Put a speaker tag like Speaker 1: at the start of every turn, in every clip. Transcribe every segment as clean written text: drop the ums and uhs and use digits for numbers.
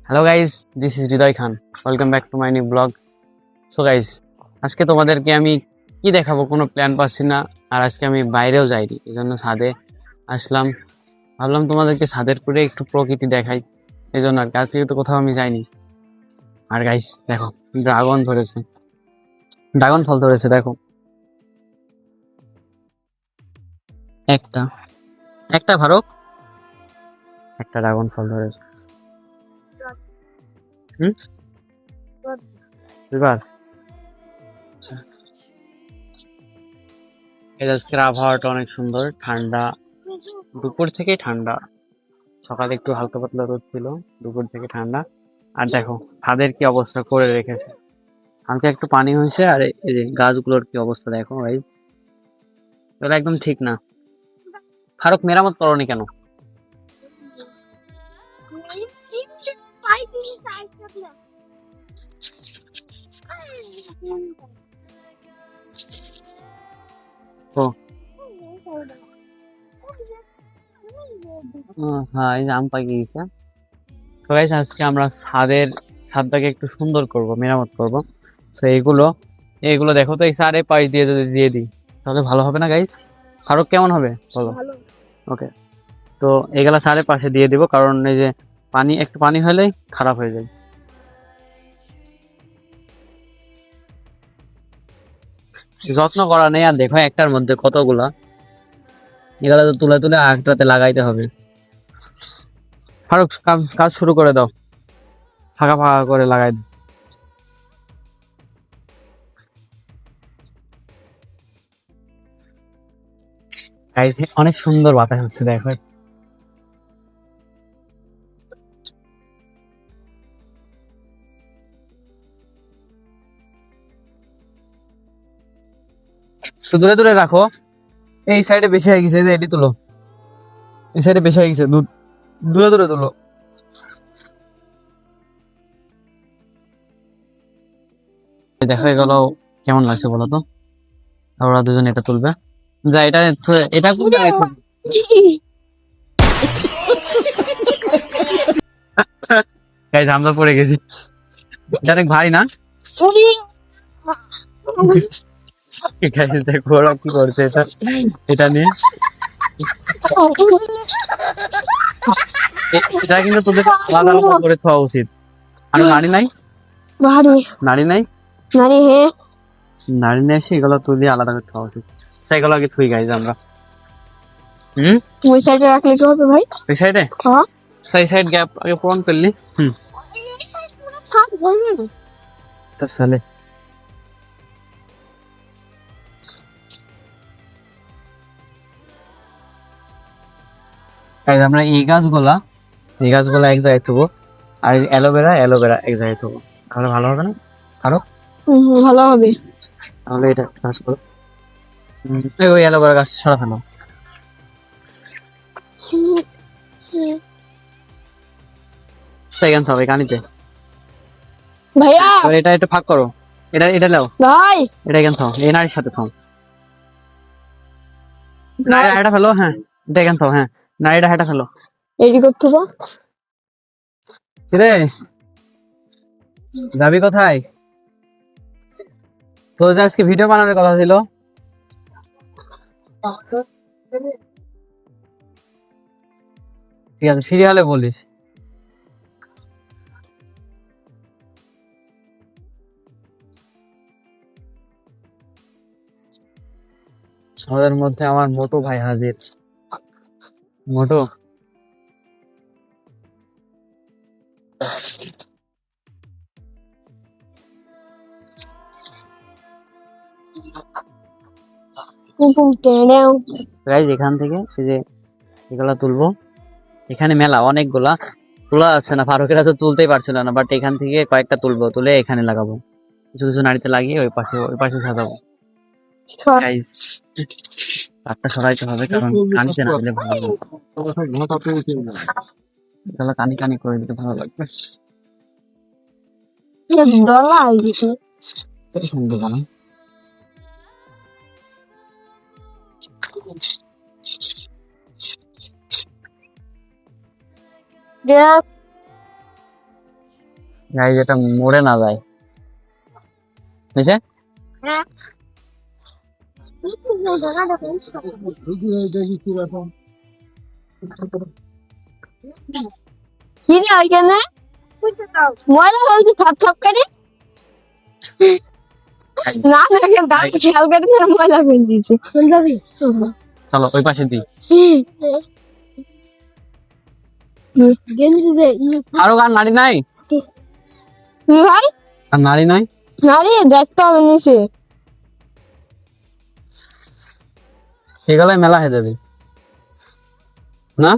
Speaker 1: Hello guys, this is Hridoy Khan. Welcome back to my new blog. So guys, আজকে তোমাদেরকে আমি কি দেখাবো কোনো প্ল্যান পাচ্ছি না। আর আজকে আমি বাইরেও যাইনি, এই জন্য ছাদে আসলাম। ভাবলাম তোমাদেরকে ছাদের করে একটু প্রকৃতি দেখাই, এই জন্য আর কি। আজকে তো কোথাও আমি যাইনি। আর গাইস দেখো, ড্রাগন ধরেছে, ড্রাগন ফল ধরেছে দেখো। একটা একটা ভারত একটা ড্রাগন ফল ধরেছে। হুম, এবার এই আজকের আবহাওয়াটা অনেক সুন্দর, ঠান্ডা। দুপুর থেকে ঠান্ডা, সকালে একটু হালকা পাতলা রোদ ছিল, দুপুর থেকে ঠান্ডা। আর দেখো ছাদের কি অবস্থা করে রেখেছে, হালকা একটু পানি হয়েছে। আর এই যে গাছগুলোর কি অবস্থা দেখো ভাই, এগুলো একদম ঠিক না। ফারুক, মেরামত করনি কেন? ও হ্যাঁ, এই যে আম পাকি গেছে। তো গাইস, আজকে আমরা ছাদটাকে একটু সুন্দর করব, মেরামত করব। তো এইগুলো এইগুলো দেখো তো, এই চারে পাশ দিয়ে যদি দিয়ে দিই তাহলে ভালো হবে না গাইস? ফারুক, কেমন হবে বলো? ওকে, তো এগুলা চারে পাশে দিয়ে দিব, কারণ এই যে একটু পানি হলেই খারাপ হয়ে যায়। যত্ন করা নেই, আর দেখো একটার মধ্যে কতগুলা, এগুলা তো তুলে তুলে আরেকটাতে লাগাইতে হবে। ফারুক, কাজ শুরু করে দাও, ফাঁকা ফাঁকা করে লাগাই দাও। গাইস, অনেক সুন্দর বাতাস হচ্ছে দেখো। দূরে দূরে রাখো, এই সাইডে বেশি হয়ে গেছে, এটি তুলো, এই সাইডে বেশি হয়ে গেছে, দূরে দূরে তুলো। দেখো এগুলো কেমন লাগছে বলো তো। ওরা দুজন এটা তুলবে, যা এটা এটা কোন জায়গায় থুবি? গাইস, আমরা পড়ে গেছি, এটা অনেক ভারী না? গাইস দেখো ওরা কি করছে, এটা এটা নিয়ে এটা কিন্তু তোদের আলাদা আলাদা করে খাওয়া উচিত। আর নারী নাই, নারী নাই, নারী নেই, সেগুলো তুই আলাদা করে খাওয়া উচিত। সেগুলো আগে থুই গাইজ আমরা।
Speaker 2: ওই সাইডে রাখলে কি হবে ভাই?
Speaker 1: ওই সাইডে,
Speaker 2: হ্যাঁ,
Speaker 1: সেই সাইড গ্যাপ আগে পূরণ করলি।
Speaker 2: ছাদ বলবে না।
Speaker 1: তাহলে গাইজ আমরা এই গাছগুলা এক জায়গায় থুবো, আর অ্যালোভেরা অ্যালোভেরা এক জায়গায় থুবো, তাহলে ভালো হবে না? আরো
Speaker 2: ভালো হবে।
Speaker 1: তাহলে এটা একটা কাজ করো, ওই অ্যালোভেরা গাছ সরা ফেলো, সেকেন্ড হবে কানিতে।
Speaker 2: ভাইয়া,
Speaker 1: এটা এটা ফাঁক করো, এটা এটা নাও,
Speaker 2: ভাই,
Speaker 1: এটা এখান থাও, এই নারীর সাথে থাও। নারীরা হেঁটা ফেলো, হ্যাঁ এটা এখান থাও, হ্যাঁ নারীরা হেঁটা ফেলো।
Speaker 2: এডি করতে হবে।
Speaker 1: কিরে, যাবি কোথায়? তো যে আজকে ভিডিও বানানোর কথা ছিল, ঠিক আছে ফ্রি হলে বলিস। আমাদের মধ্যে আমার মোটু ভাই হাজির। মোটু, গাইজ এখান থেকে এই যে এগুলা তুলবো, এখানে মেলা অনেকগুলা তোলা আছে না, ফারুকেরা তো তুলতেই পারছিল না, বাট এখান থেকে কয়েকটা তুলবো, তুলে এখানে লাগাবো, কিছু কিছু নাড়িতে লাগিয়ে ওই পাশে সাজাবো। গাইজ তারটা সরাইতে হবে, কারণ কানিতে না দিলে ভালো লাগবে, তাহলে কানি কানি করে দিতে ভালো লাগবে।
Speaker 2: দলা গেছে।
Speaker 1: সুন্দর বানাই। গাইজ এটা মরে না যায়, বুঝছে?
Speaker 2: কি রে ওইখানে ময়লা হয়েছে থপ থপ করে না দেখে দাঁত খেয়াল করে না ময়লা ফেল দিয়েছে
Speaker 1: চলো ওই পাশে দিই। আরো আর নারী নাই,
Speaker 2: ভাই
Speaker 1: আর নারী নাই।
Speaker 2: নারী দেখতে হবে নিচে
Speaker 1: সেগুলাই মেলা হয়ে যাবে না?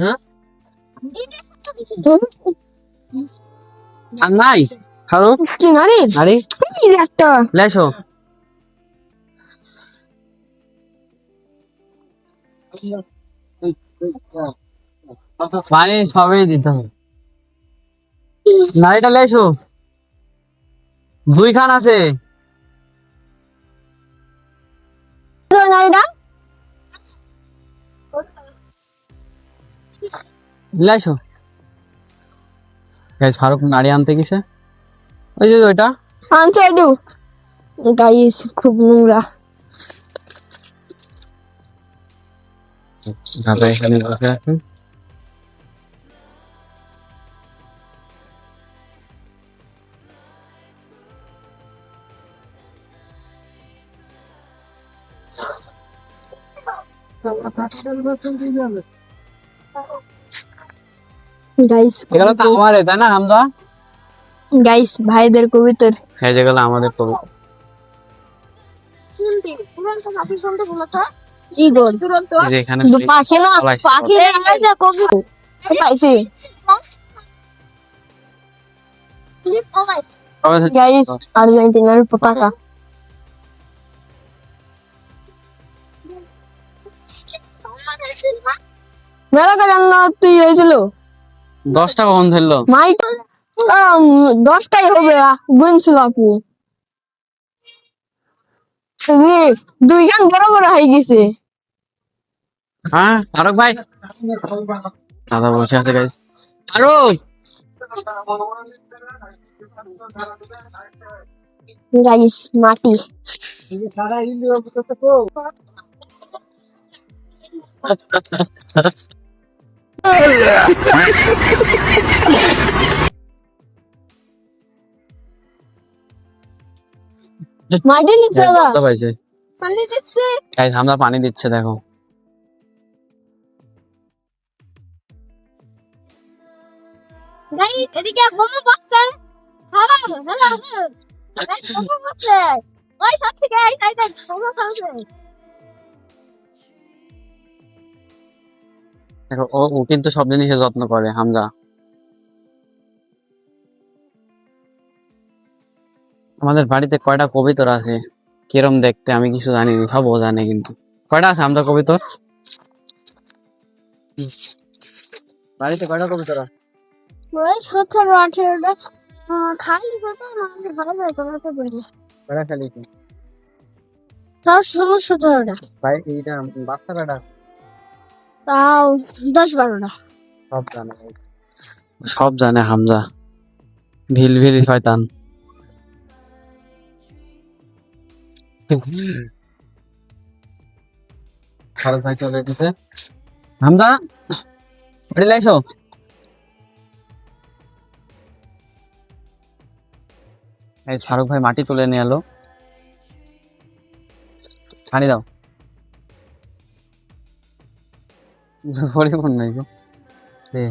Speaker 1: হ্যাঁ? আর নাই। হ্যালো
Speaker 2: কি নারী
Speaker 1: নারী
Speaker 2: কি একটা
Speaker 1: লেসো, পানি সবই দিতে হবে। নারীটা লেসো, 2 খান আছে।
Speaker 2: নারীটা
Speaker 1: লেসো গাইস, ফারুক নারী আনতে গেছে, ওই যে ওইটা।
Speaker 2: আনতে একটু গাইস খুব নোংরা
Speaker 1: দাদা এখানে বসে আছে।
Speaker 2: গাইস
Speaker 1: এগুলো তো আমারে, তাই না হামদা?
Speaker 2: গাইস ভাইদের কবিতর
Speaker 1: হ্যাঁ, যেগুলো আমাদের কবি।
Speaker 2: কি গোল
Speaker 1: এই যে এখানে
Speaker 2: পাখি না
Speaker 1: পলাইছে।
Speaker 2: পাখি একটা কবি পাইছি গাইস আর্জেন্টিনার পতাকা মেলা রান্না তুই হয়েছিল
Speaker 1: 10টা কখন ধরলো?
Speaker 2: মাইক 10টাই হবে গুনছিল আপু 2 গান বড় বড় হয়ে গেছে
Speaker 1: হ্যাঁ ফারুক ভাই, দাদা বসে আছে গাইস। ফারুক
Speaker 2: গাইস মাটি মাটি নিচ্ছে না
Speaker 1: বুঝতে পারছি
Speaker 2: পানি দিচ্ছে
Speaker 1: গাইস, আমরা পানি দিচ্ছে দেখো।
Speaker 2: গাইস এদিকে বোমা পড়ছে হ্যালো হ্যালো গাইস বোমা পড়ছে ওই সাথে গাইস আই দেখ বোমা পড়ছে
Speaker 1: দেখো ও ও কিন্তু সব জিনিসের যত্ন করে হামজা। আমাদের বাড়িতে কয়টা কবিতর আছে, কিরম দেখতে আমি কিছু জানি না, সব ও জানে। কিন্তু কয়টা আছে হামজা কবিতর বাড়িতে, কয়টা কবিতর আছে?
Speaker 2: ওই 17-18টা খালি যেতে আমাদের ভালো লাগে তোমার তো বলি
Speaker 1: কয়টা খালি কি?
Speaker 2: তাও 17-18টা
Speaker 1: ভাই এইটা বাচ্চা কয়টা?
Speaker 2: তাও 10-12টা
Speaker 1: সব জানে, সব জানে হামজা, ভিলভিলি শয়তান। ফারুক ভাই চলে এসেছে। হামজা বাড়ি লাইছো? এই ফারুক ভাই মাটি তুলে নিয়ে এলো, ছাড়ি দাও। পরিপূর্ণ নাই গো এ।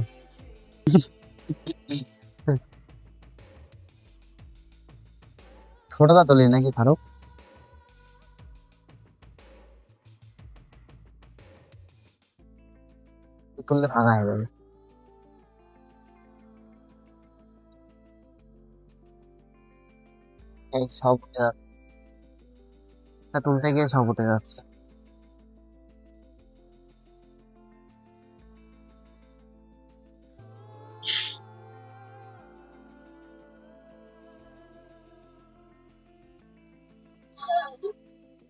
Speaker 1: ছোটটা তুলি নাকি ফারুক? তুললে ফাঁকা হয়ে যাবে। এই সব তুলতে গিয়ে সব উঠে যাচ্ছে।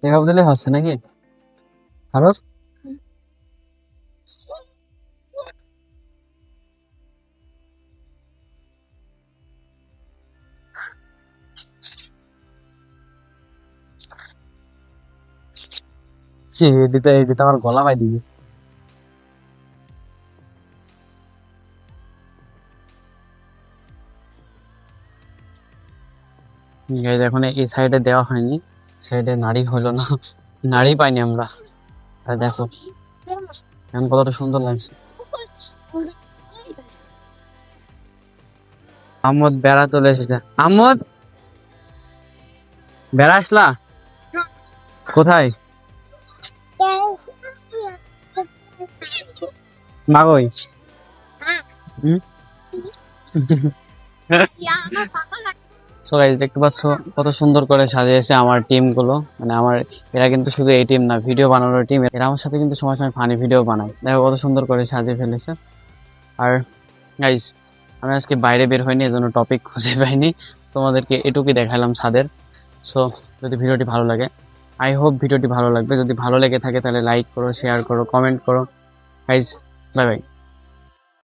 Speaker 1: এভাবে দিলে হচ্ছে নাকি আরো এদিকে আমার গলা পাই দিবি গাইজ এখন এই সাইডে দেওয়া হয়নি সাইডে নারী হলো না নারী পাইনি আমরা আর দেখো এখন কতটা সুন্দর লাগছে আমদ বেড়া চলে এসেছে আমদ বেড়া আসলা কোথায় মাগই সো গাইজ দেখতে পাচ্ছ কত সুন্দর করে সাজিয়েছে আমার টিম গুলো মানে আমার এরা কিন্তু শুধু এই টিম না ভিডিও বানানোর টিম এরা আমার সাথে কিন্তু সময় সময় ফানি ভিডিও বানায় দেখো কত সুন্দর করে সাজিয়ে ফেলেছে আর গাইজ আমি আজকে বাইরে বের হয়নি এজন্য টপিক খুঁজে পাইনি তোমাদেরকে এটুকুই দেখালাম ছাদের সো যদি ভিডিওটি ভালো লাগে আই হোপ ভিডিওটি ভালো লাগবে যদি ভালো লেগে থাকে তাহলে লাইক করো শেয়ার করো কমেন্ট করো গাইজ বাই বাই